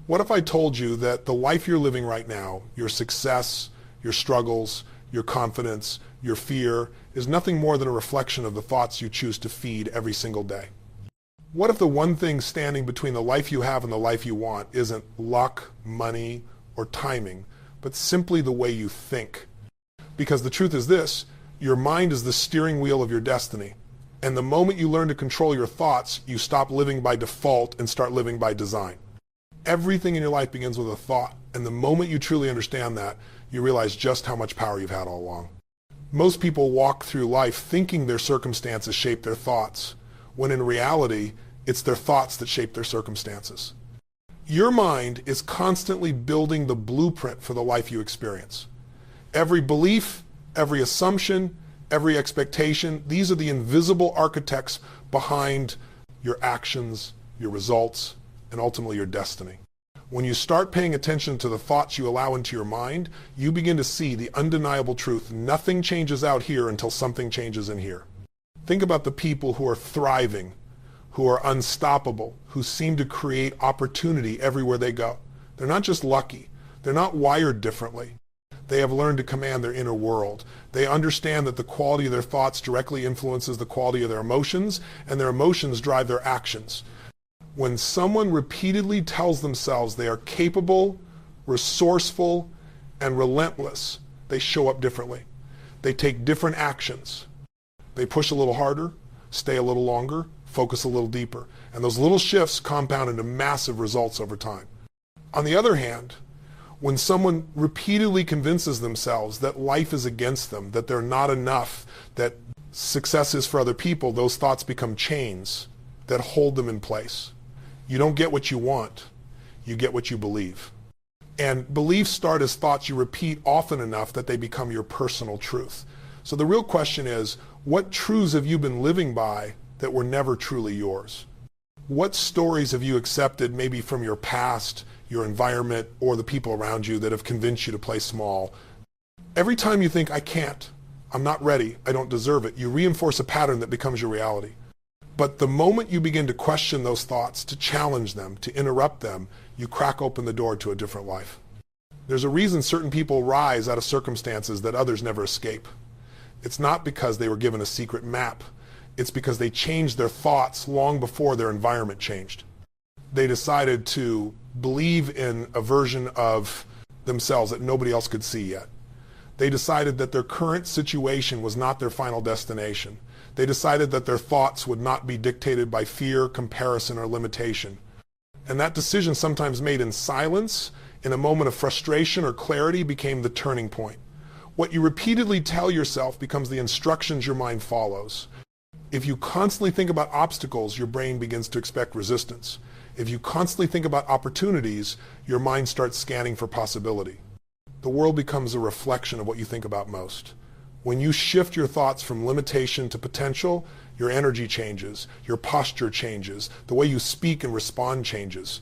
What if I told you that the life you're living right now, your success, your struggles, your confidence, your fear, is nothing more than a reflection of the thoughts you choose to feed every single day? What if the one thing standing between the life you have and the life you want isn't luck, money, or timing, but simply the way you think? Because the truth is this, your mind is the steering wheel of your destiny. And the moment you learn to control your thoughts, you stop living by default and start living by design. Everything in your life begins with a thought. And the moment you truly understand that, you realize just how much power you've had all along. Most people walk through life thinking their circumstances shape their thoughts, when in reality, it's their thoughts that shape their circumstances. Your mind is constantly building the blueprint for the life you experience. Every belief, every assumption, every expectation, these are the invisible architects behind your actions, your results, and ultimately your destiny. When you start paying attention to the thoughts you allow into your mind, you begin to see the undeniable truth. Nothing changes out here until something changes in here. Think about the people who are thriving, who are unstoppable, who seem to create opportunity everywhere they go. They're not just lucky. They're not wired differently. They have learned to command their inner world. They understand that the quality of their thoughts directly influences the quality of their emotions, and their emotions drive their actions. When someone repeatedly tells themselves they are capable, resourceful, and relentless, they show up differently. They take different actions. They push a little harder, stay a little longer, focus a little deeper. And those little shifts compound into massive results over time. On the other hand, when someone repeatedly convinces themselves that life is against them, that they're not enough, that success is for other people, those thoughts become chains that hold them in place. You don't get what you want, you get what you believe. And beliefs start as thoughts you repeat often enough that they become your personal truth. So the real question is, what truths have you been living by that were never truly yours? What stories have you accepted maybe from your past, your environment, or the people around you that have convinced you to play small? Every time you think, I can't, I'm not ready, I don't deserve it, you reinforce a pattern that becomes your reality. But the moment you begin to question those thoughts, to challenge them, to interrupt them, you crack open the door to a different life. There's a reason certain people rise out of circumstances that others never escape. It's not because they were given a secret map. It's because they changed their thoughts long before their environment changed. They decided to believe in a version of themselves that nobody else could see yet. They decided that their current situation was not their final destination. They decided that their thoughts would not be dictated by fear, comparison, or limitation. And that decision, sometimes made in silence, in a moment of frustration or clarity, became the turning point. What you repeatedly tell yourself becomes the instructions your mind follows. If you constantly think about obstacles, your brain begins to expect resistance. If you constantly think about opportunities, your mind starts scanning for possibility. The world becomes a reflection of what you think about most. When you shift your thoughts from limitation to potential, your energy changes, your posture changes, the way you speak and respond changes.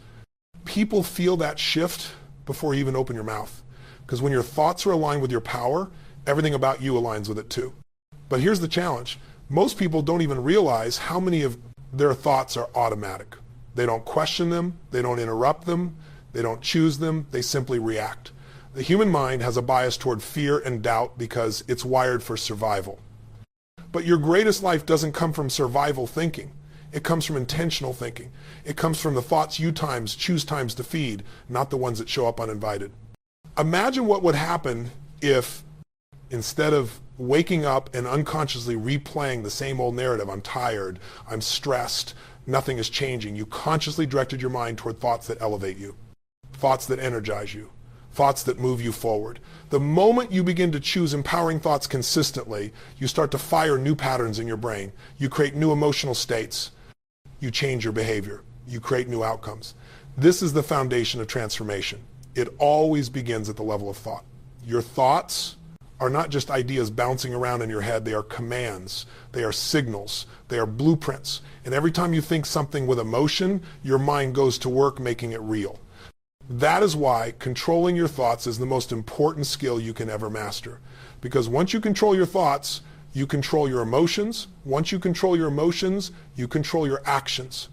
People feel that shift before you even open your mouth. Because when your thoughts are aligned with your power, everything about you aligns with it too. But here's the challenge. Most people don't even realize how many of their thoughts are automatic. They don't question them, they don't interrupt them, they don't choose them, they simply react. The human mind has a bias toward fear and doubt because it's wired for survival. But your greatest life doesn't come from survival thinking. It comes from intentional thinking. It comes from the thoughts you choose times to feed, not the ones that show up uninvited. Imagine what would happen if, instead of waking up and unconsciously replaying the same old narrative, I'm tired, I'm stressed, nothing is changing, you consciously directed your mind toward thoughts that elevate you, thoughts that energize you, thoughts that move you forward. The moment you begin to choose empowering thoughts consistently, you start to fire new patterns in your brain. You create new emotional states. You change your behavior. You create new outcomes. This is the foundation of transformation. It always begins at the level of thought. Your thoughts are not just ideas bouncing around in your head. They are commands. They are signals. They are blueprints. And every time you think something with emotion, your mind goes to work making it real. That is why controlling your thoughts is the most important skill you can ever master. Because once you control your thoughts, you control your emotions. Once you control your emotions, you control your actions.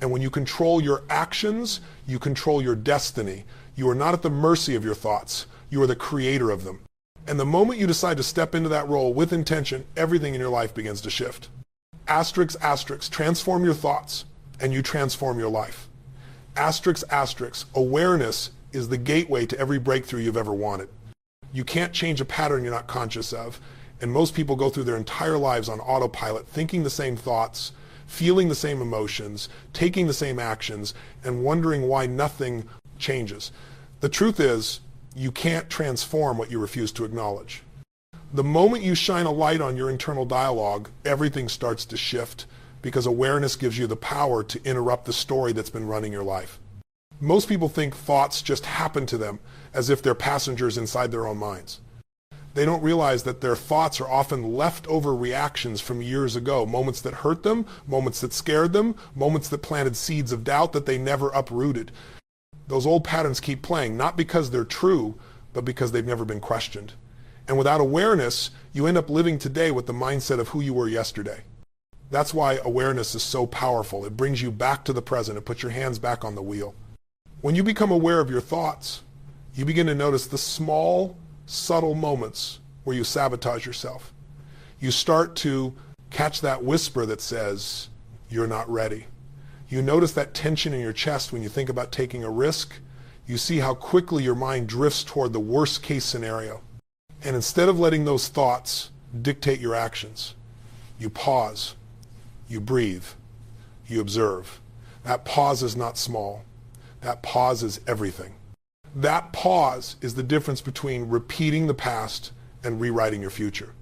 And when you control your actions, you control your destiny. You are not at the mercy of your thoughts. You are the creator of them. And the moment you decide to step into that role with intention, everything in your life begins to shift. Asterisk, asterisk, transform your thoughts, and you transform your life. Asterisk, asterisk, awareness is the gateway to every breakthrough you've ever wanted. You can't change a pattern you're not conscious of, and most people go through their entire lives on autopilot, thinking the same thoughts, feeling the same emotions, taking the same actions, and wondering why nothing changes. The truth is, you can't transform what you refuse to acknowledge. The moment you shine a light on your internal dialogue, everything starts to shift, because awareness gives you the power to interrupt the story that's been running your life. Most people think thoughts just happen to them as if they're passengers inside their own minds. They don't realize that their thoughts are often leftover reactions from years ago, moments that hurt them, moments that scared them, moments that planted seeds of doubt that they never uprooted. Those old patterns keep playing, not because they're true, but because they've never been questioned. And without awareness, you end up living today with the mindset of who you were yesterday. That's why awareness is so powerful. It brings you back to the present. It puts your hands back on the wheel. When you become aware of your thoughts, you begin to notice the small, subtle moments where you sabotage yourself. You start to catch that whisper that says, you're not ready. You notice that tension in your chest when you think about taking a risk. You see how quickly your mind drifts toward the worst case scenario. And instead of letting those thoughts dictate your actions, you pause, you breathe, you observe. That pause is not small. That pause is everything. That pause is the difference between repeating the past and rewriting your future.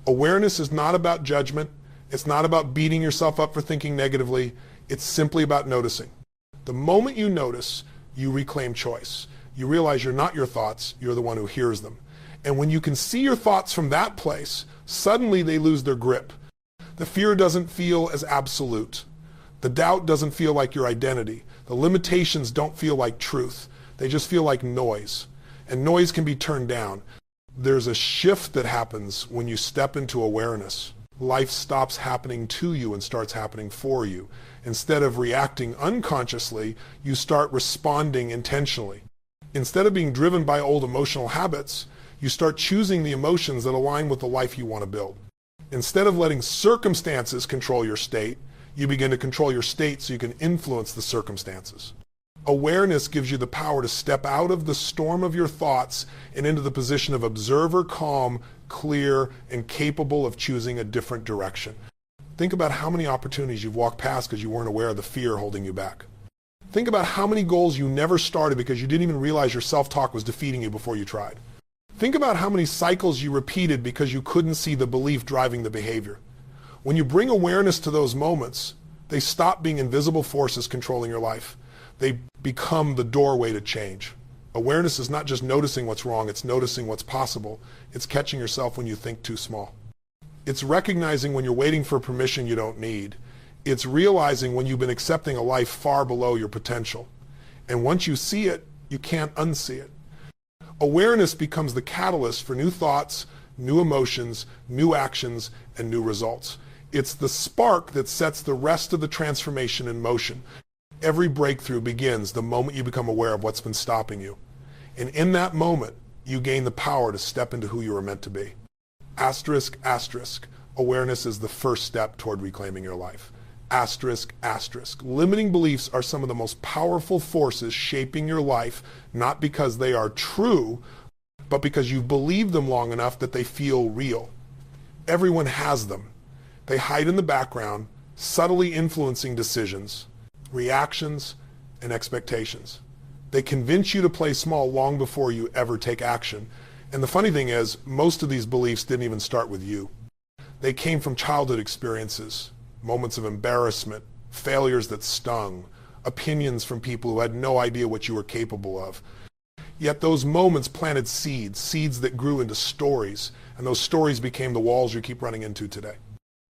Awareness is not about judgment. It's not about beating yourself up for thinking negatively. It's simply about noticing. The moment you notice, you reclaim choice. You realize you're not your thoughts, you're the one who hears them. And when you can see your thoughts from that place, suddenly they lose their grip. The fear doesn't feel as absolute. The doubt doesn't feel like your identity. The limitations don't feel like truth. They just feel like noise. And noise can be turned down. There's a shift that happens when you step into awareness. Life stops happening to you and starts happening for you. Instead of reacting unconsciously, you start responding intentionally. Instead of being driven by old emotional habits, you start choosing the emotions that align with the life you want to build. Instead of letting circumstances control your state, you begin to control your state so you can influence the circumstances. Awareness gives you the power to step out of the storm of your thoughts and into the position of observer, calm, clear, and capable of choosing a different direction. Think about how many opportunities you've walked past because you weren't aware of the fear holding you back. Think about how many goals you never started because you didn't even realize your self-talk was defeating you before you tried. Think about how many cycles you repeated because you couldn't see the belief driving the behavior. When you bring awareness to those moments, they stop being invisible forces controlling your life. They become the doorway to change. Awareness is not just noticing what's wrong, it's noticing what's possible. It's catching yourself when you think too small. It's recognizing when you're waiting for permission you don't need. It's realizing when you've been accepting a life far below your potential. And once you see it, you can't unsee it. Awareness becomes the catalyst for new thoughts, new emotions, new actions, and new results. It's the spark that sets the rest of the transformation in motion. Every breakthrough begins the moment you become aware of what's been stopping you. And in that moment, you gain the power to step into who you were meant to be. Asterisk, asterisk, awareness is the first step toward reclaiming your life. Asterisk, asterisk. Limiting beliefs are some of the most powerful forces shaping your life, not because they are true, but because you've believed them long enough that they feel real. Everyone has them. They hide in the background, subtly influencing decisions, reactions, and expectations. They convince you to play small long before you ever take action. And the funny thing is, most of these beliefs didn't even start with you. They came from childhood experiences, moments of embarrassment, failures that stung, opinions from people who had no idea what you were capable of. Yet those moments planted seeds, seeds that grew into stories, and those stories became the walls you keep running into today.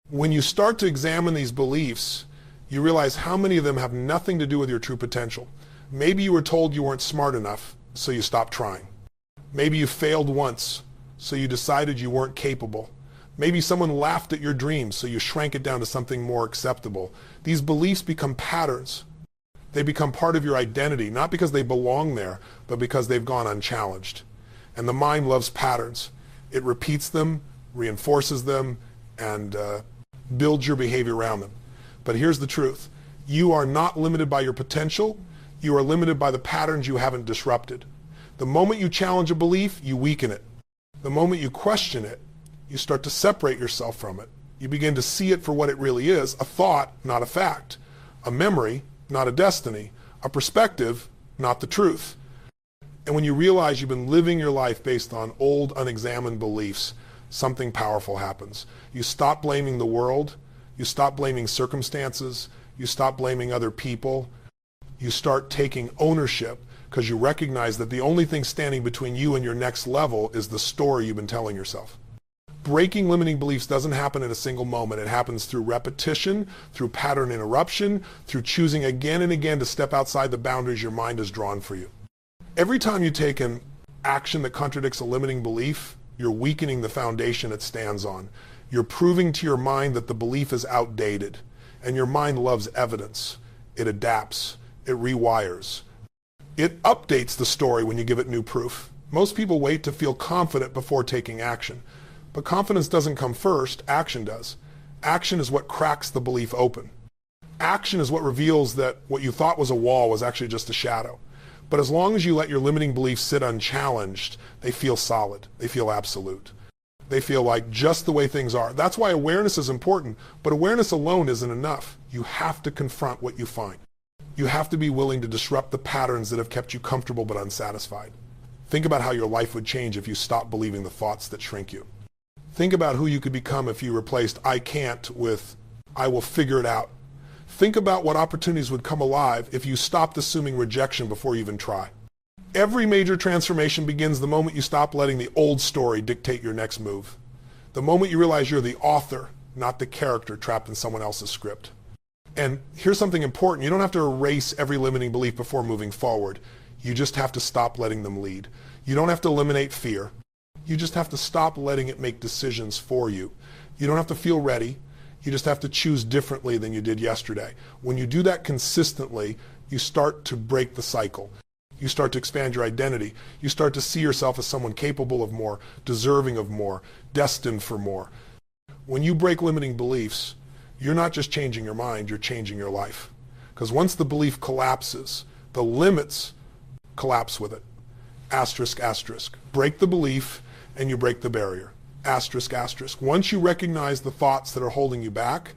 When you start to examine these beliefs, you realize how many of them have nothing to do with your true potential. Maybe you were told you weren't smart enough, so you stopped trying. Maybe you failed once, so you decided you weren't capable. Maybe someone laughed at your dreams, so you shrank it down to something more acceptable. These beliefs become patterns, They become part of your identity, not because they belong there, but because they've gone unchallenged. And the mind loves patterns. It repeats them, reinforces them, and builds your behavior around them. But here's the truth. You are not limited by your potential. You are limited by the patterns you haven't disrupted. The moment you challenge a belief, you weaken it. The moment you question it, you start to separate yourself from it. You begin to see it for what it really is, a thought, not a fact, a memory, not a destiny, a perspective, not the truth. And when you realize you've been living your life based on old, unexamined beliefs, something powerful happens. You stop blaming the world. You stop blaming circumstances. You stop blaming other people. You start taking ownership because you recognize that the only thing standing between you and your next level is the story you've been telling yourself. Breaking limiting beliefs doesn't happen in a single moment. It happens through repetition, through pattern interruption, through choosing again and again to step outside the boundaries your mind has drawn for you. Every time you take an action that contradicts a limiting belief, you're weakening the foundation it stands on. You're proving to your mind that the belief is outdated. And your mind loves evidence. It adapts. It rewires. It updates the story when you give it new proof. Most people wait to feel confident before taking action. But confidence doesn't come first, action does. Action is what cracks the belief open. Action is what reveals that what you thought was a wall was actually just a shadow. But as long as you let your limiting beliefs sit unchallenged, they feel solid. They feel absolute. They feel like just the way things are. That's why awareness is important, but awareness alone isn't enough. You have to confront what you find. You have to be willing to disrupt the patterns that have kept you comfortable but unsatisfied. Think about how your life would change if you stopped believing the thoughts that shrink you. Think about who you could become if you replaced "I can't" with "I will figure it out." Think about what opportunities would come alive if you stopped assuming rejection before you even try. Every major transformation begins the moment you stop letting the old story dictate your next move. The moment you realize you're the author, not the character trapped in someone else's script. And here's something important. You don't have to erase every limiting belief before moving forward. You just have to stop letting them lead. You don't have to eliminate fear. You just have to stop letting it make decisions for you. You don't have to feel ready. You just have to choose differently than you did yesterday. When you do that consistently, you start to break the cycle. You start to expand your identity. You start to see yourself as someone capable of more, deserving of more, destined for more. When you break limiting beliefs, you're not just changing your mind, you're changing your life. Because once the belief collapses, the limits collapse with it. Asterisk, asterisk. Break the belief and you break the barrier. Asterisk, asterisk. Once you recognize the thoughts that are holding you back,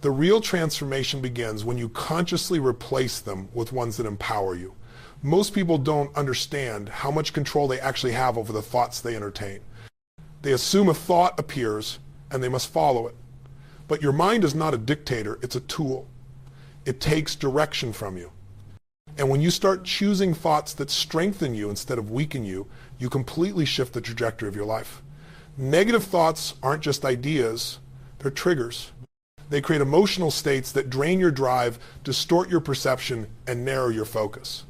the real transformation begins when you consciously replace them with ones that empower you. Most people don't understand how much control they actually have over the thoughts they entertain. They assume a thought appears and they must follow it. But your mind is not a dictator, it's a tool. It takes direction from you. And when you start choosing thoughts that strengthen you instead of weaken you, you completely shift the trajectory of your life. Negative thoughts aren't just ideas, they're triggers. They create emotional states that drain your drive, distort your perception, and narrow your focus.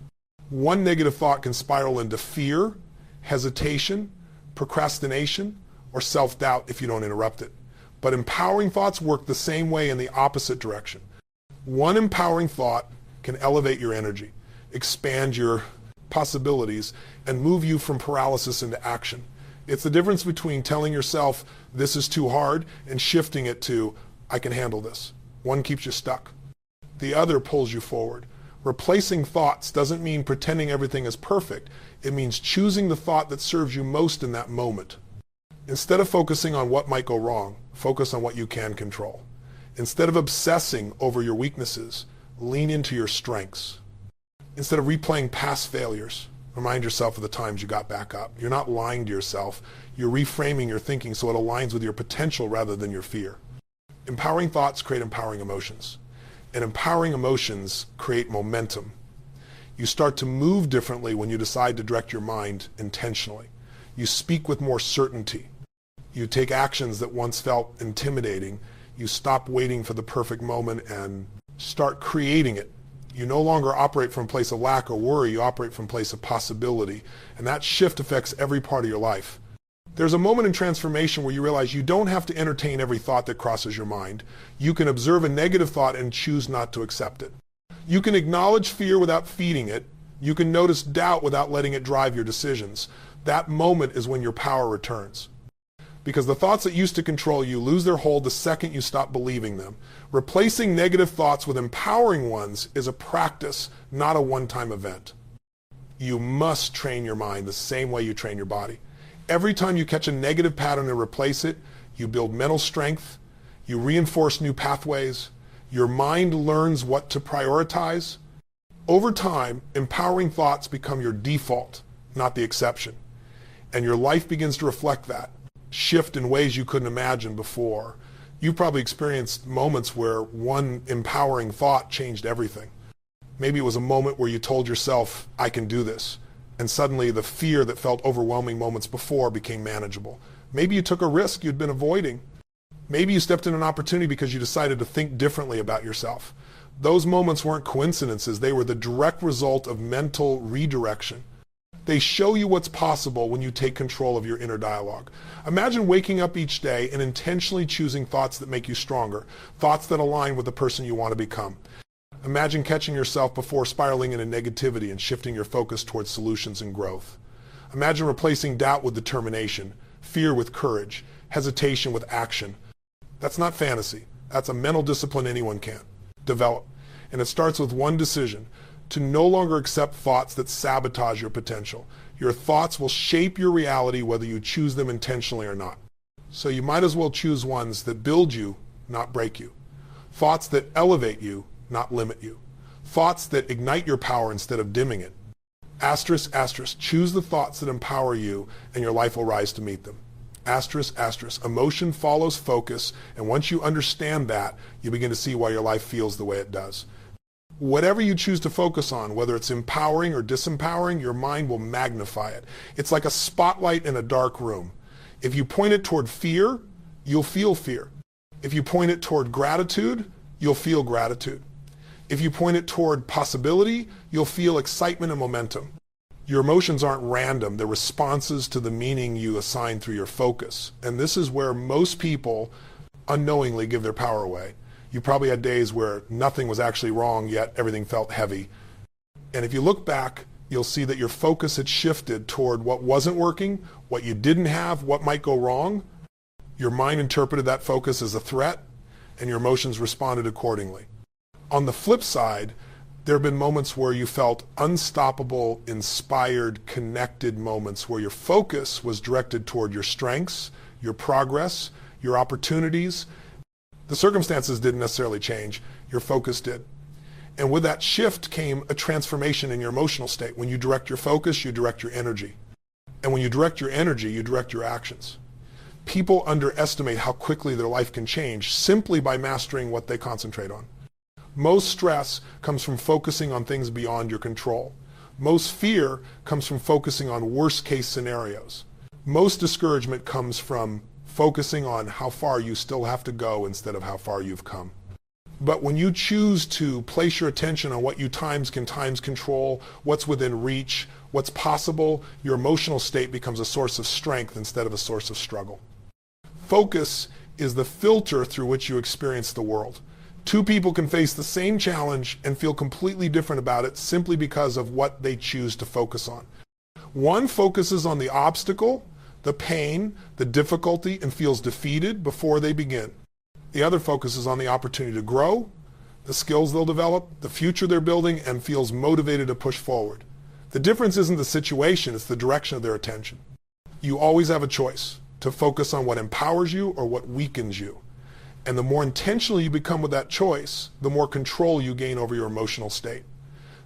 One negative thought can spiral into fear, hesitation, procrastination, or self-doubt if you don't interrupt it. But empowering thoughts work the same way in the opposite direction. One empowering thought can elevate your energy, expand your possibilities, and move you from paralysis into action. It's the difference between telling yourself, "This is too hard," and shifting it to, "I can handle this." One keeps you stuck. The other pulls you forward. Replacing thoughts doesn't mean pretending everything is perfect. It means choosing the thought that serves you most in that moment. Instead of focusing on what might go wrong, focus on what you can control. Instead of obsessing over your weaknesses, lean into your strengths. Instead of replaying past failures, remind yourself of the times you got back up. You're not lying to yourself. You're reframing your thinking so it aligns with your potential rather than your fear. Empowering thoughts create empowering emotions. And empowering emotions create momentum. You start to move differently when you decide to direct your mind intentionally. You speak with more certainty. You take actions that once felt intimidating. You stop waiting for the perfect moment and start creating it. You no longer operate from a place of lack or worry. You operate from a place of possibility. And that shift affects every part of your life. There's a moment in transformation where you realize you don't have to entertain every thought that crosses your mind. You can observe a negative thought and choose not to accept it. You can acknowledge fear without feeding it. You can notice doubt without letting it drive your decisions. That moment is when your power returns. Because the thoughts that used to control you lose their hold the second you stop believing them. Replacing negative thoughts with empowering ones is a practice, not a one-time event. You must train your mind the same way you train your body. Every time you catch a negative pattern and replace it, you build mental strength, you reinforce new pathways, your mind learns what to prioritize. Over time, empowering thoughts become your default, not the exception. And your life begins to reflect that, shift in ways you couldn't imagine before. You've probably experienced moments where one empowering thought changed everything. Maybe it was a moment where you told yourself, I can do this. And suddenly the fear that felt overwhelming moments before became manageable. Maybe you took a risk you'd been avoiding. Maybe you stepped in an opportunity because you decided to think differently about yourself. Those moments weren't coincidences. They were the direct result of mental redirection. They show you what's possible when you take control of your inner dialogue. Imagine waking up each day and intentionally choosing thoughts that make you stronger, thoughts that align with the person you want to become. Imagine catching yourself before spiraling into negativity and shifting your focus towards solutions and growth. Imagine replacing doubt with determination, fear with courage, hesitation with action. That's not fantasy. That's a mental discipline anyone can develop. And it starts with one decision: to no longer accept thoughts that sabotage your potential. Your thoughts will shape your reality whether you choose them intentionally or not. So you might as well choose ones that build you, not break you. Thoughts that elevate you, not limit you. Thoughts that ignite your power instead of dimming it. Asterisk, asterisk, choose the thoughts that empower you and your life will rise to meet them. Asterisk, asterisk, emotion follows focus, and once you understand that, you begin to see why your life feels the way it does. Whatever you choose to focus on, whether it's empowering or disempowering, your mind will magnify it. It's like a spotlight in a dark room. If you point it toward fear, you'll feel fear. If you point it toward gratitude, you'll feel gratitude. If you point it toward possibility, you'll feel excitement and momentum. Your emotions aren't random. They're responses to the meaning you assign through your focus. And this is where most people unknowingly give their power away. You probably had days where nothing was actually wrong, yet everything felt heavy. And if you look back, you'll see that your focus had shifted toward what wasn't working, what you didn't have, what might go wrong. Your mind interpreted that focus as a threat, and your emotions responded accordingly. On the flip side, there have been moments where you felt unstoppable, inspired, connected moments where your focus was directed toward your strengths, your progress, your opportunities. The circumstances didn't necessarily change, your focus did. And with that shift came a transformation in your emotional state. When you direct your focus, you direct your energy. And when you direct your energy, you direct your actions. People underestimate how quickly their life can change simply by mastering what they concentrate on. Most stress comes from focusing on things beyond your control. Most fear comes from focusing on worst-case scenarios. Most discouragement comes from focusing on how far you still have to go instead of how far you've come. But when you choose to place your attention on what you times control, what's within reach, what's possible, your emotional state becomes a source of strength instead of a source of struggle. Focus is the filter through which you experience the world. Two people can face the same challenge and feel completely different about it simply because of what they choose to focus on. One focuses on the obstacle, the pain, the difficulty, and feels defeated before they begin. The other focuses on the opportunity to grow, the skills they'll develop, the future they're building, and feels motivated to push forward. The difference isn't the situation, it's the direction of their attention. You always have a choice to focus on what empowers you or what weakens you. And the more intentional you become with that choice, the more control you gain over your emotional state.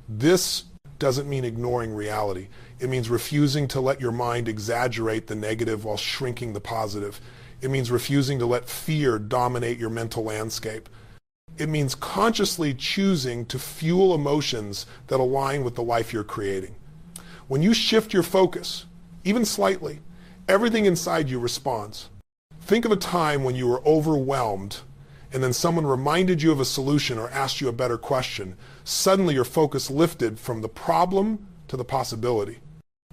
This doesn't mean ignoring reality. It means refusing to let your mind exaggerate the negative while shrinking the positive. It means refusing to let fear dominate your mental landscape. It means consciously choosing to fuel emotions that align with the life you're creating. When you shift your focus, even slightly, everything inside you responds. Think of a time when you were overwhelmed and then someone reminded you of a solution or asked you a better question. Suddenly your focus lifted from the problem to the possibility.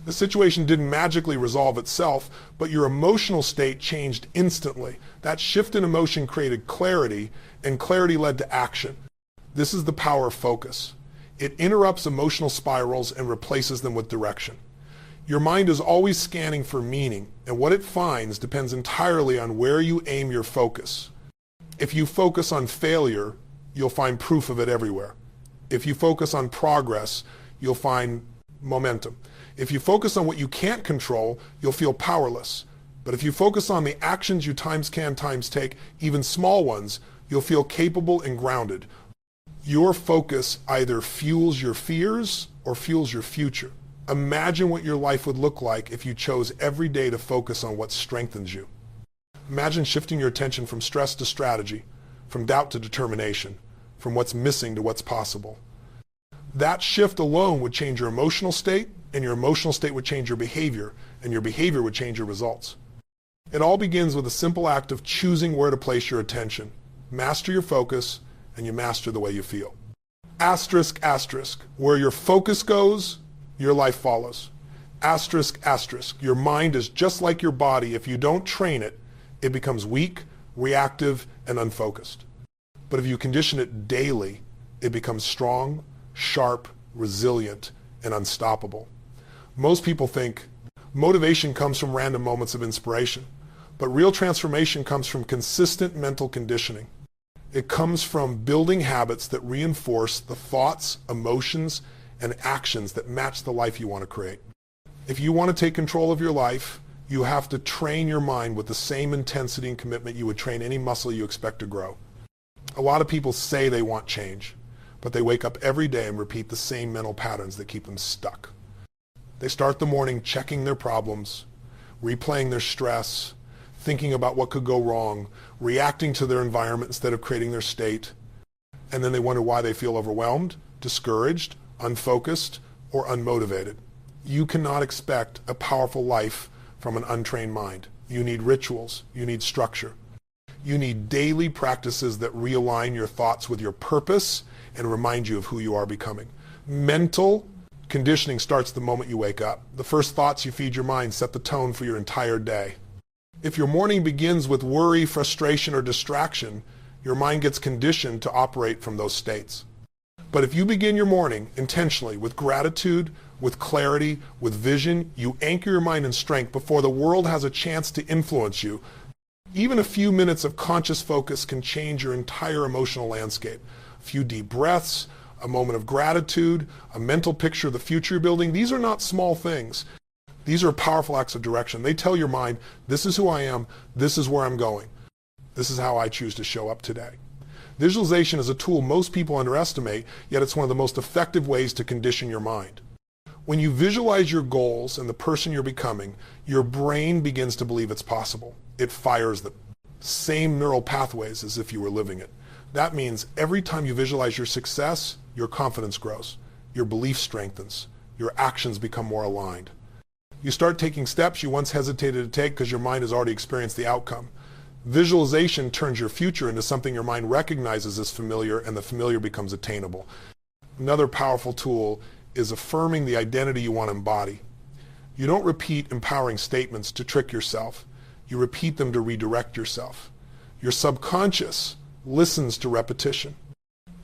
The situation didn't magically resolve itself, but your emotional state changed instantly. That shift in emotion created clarity, and clarity led to action. This is the power of focus. It interrupts emotional spirals and replaces them with direction. Your mind is always scanning for meaning, and what it finds depends entirely on where you aim your focus. If you focus on failure, you'll find proof of it everywhere. If you focus on progress, you'll find momentum. If you focus on what you can't control, you'll feel powerless. But if you focus on the actions you times can times take, even small ones, you'll feel capable and grounded. Your focus either fuels your fears or fuels your future. Imagine what your life would look like if you chose every day to focus on what strengthens you. Imagine shifting your attention from stress to strategy, from doubt to determination, from what's missing to what's possible. That shift alone would change your emotional state, and your emotional state would change your behavior, and your behavior would change your results. It all begins with a simple act of choosing where to place your attention. Master your focus, and you master the way you feel. Asterisk, asterisk. Where your focus goes, your life follows. Asterisk, asterisk. Your mind is just like your body. If you don't train it, it becomes weak, reactive, and unfocused. But if you condition it daily, it becomes strong, sharp, resilient, and unstoppable. Most people think motivation comes from random moments of inspiration, but real transformation comes from consistent mental conditioning. It comes from building habits that reinforce the thoughts, emotions, and actions that match the life you want to create. If you want to take control of your life, you have to train your mind with the same intensity and commitment you would train any muscle you expect to grow. A lot of people say they want change, but they wake up every day and repeat the same mental patterns that keep them stuck. They start the morning checking their problems, replaying their stress, thinking about what could go wrong, reacting to their environment instead of creating their state, and then they wonder why they feel overwhelmed, discouraged, unfocused, or unmotivated. You cannot expect a powerful life from an untrained mind. You need rituals. You need structure. You need daily practices that realign your thoughts with your purpose and remind you of who you are becoming. Mental conditioning starts the moment you wake up. The first thoughts you feed your mind set the tone for your entire day. If your morning begins with worry, frustration, or distraction, your mind gets conditioned to operate from those states. But if you begin your morning intentionally with gratitude, with clarity, with vision, you anchor your mind in strength before the world has a chance to influence you. Even a few minutes of conscious focus can change your entire emotional landscape. A few deep breaths, a moment of gratitude, a mental picture of the future you're building. These are not small things. These are powerful acts of direction. They tell your mind, this is who I am, this is where I'm going. This is how I choose to show up today. Visualization is a tool most people underestimate, yet it's one of the most effective ways to condition your mind. When you visualize your goals and the person you're becoming, your brain begins to believe it's possible. It fires the same neural pathways as if you were living it. That means every time you visualize your success, your confidence grows, your belief strengthens, your actions become more aligned. You start taking steps you once hesitated to take because your mind has already experienced the outcome. Visualization turns your future into something your mind recognizes as familiar, and the familiar becomes attainable. Another powerful tool is affirming the identity you want to embody. You don't repeat empowering statements to trick yourself. You repeat them to redirect yourself. Your subconscious listens to repetition.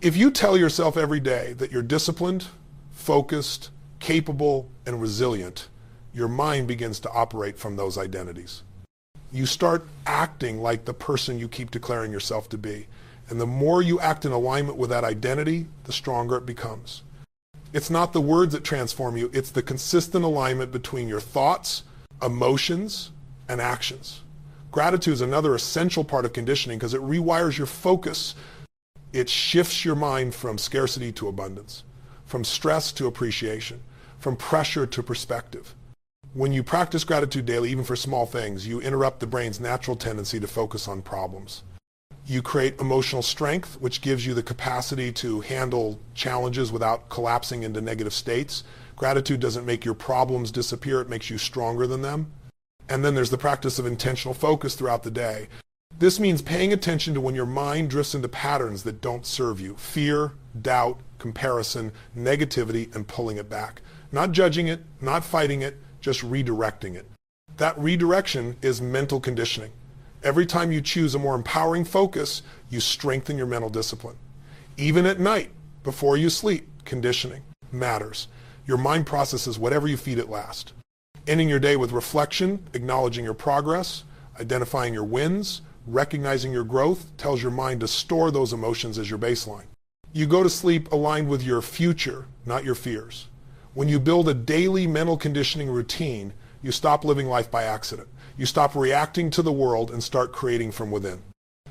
If you tell yourself every day that you're disciplined, focused, capable, and resilient, your mind begins to operate from those identities. You start acting like the person you keep declaring yourself to be. And the more you act in alignment with that identity, the stronger it becomes. It's not the words that transform you, it's the consistent alignment between your thoughts, emotions, and actions. Gratitude is another essential part of conditioning because it rewires your focus. It shifts your mind from scarcity to abundance, from stress to appreciation, from pressure to perspective. When you practice gratitude daily, even for small things, you interrupt the brain's natural tendency to focus on problems. You create emotional strength, which gives you the capacity to handle challenges without collapsing into negative states. Gratitude doesn't make your problems disappear, it makes you stronger than them. And then there's the practice of intentional focus throughout the day. This means paying attention to when your mind drifts into patterns that don't serve you. Fear, doubt, comparison, negativity, and pulling it back. Not judging it, not fighting it, just redirecting it. That redirection is mental conditioning. Every time you choose a more empowering focus, you strengthen your mental discipline. Even at night, before you sleep, conditioning matters. Your mind processes whatever you feed it last. Ending your day with reflection, acknowledging your progress, identifying your wins, recognizing your growth tells your mind to store those emotions as your baseline. You go to sleep aligned with your future, not your fears. When you build a daily mental conditioning routine, you stop living life by accident. You stop reacting to the world and start creating from within.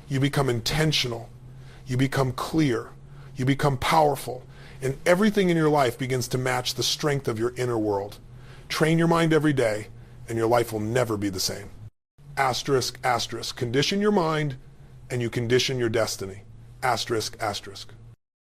You become intentional. You become clear. You become powerful. And everything in your life begins to match the strength of your inner world. Train your mind every day, and your life will never be the same. Asterisk, asterisk. Condition your mind, and you condition your destiny. Asterisk, asterisk.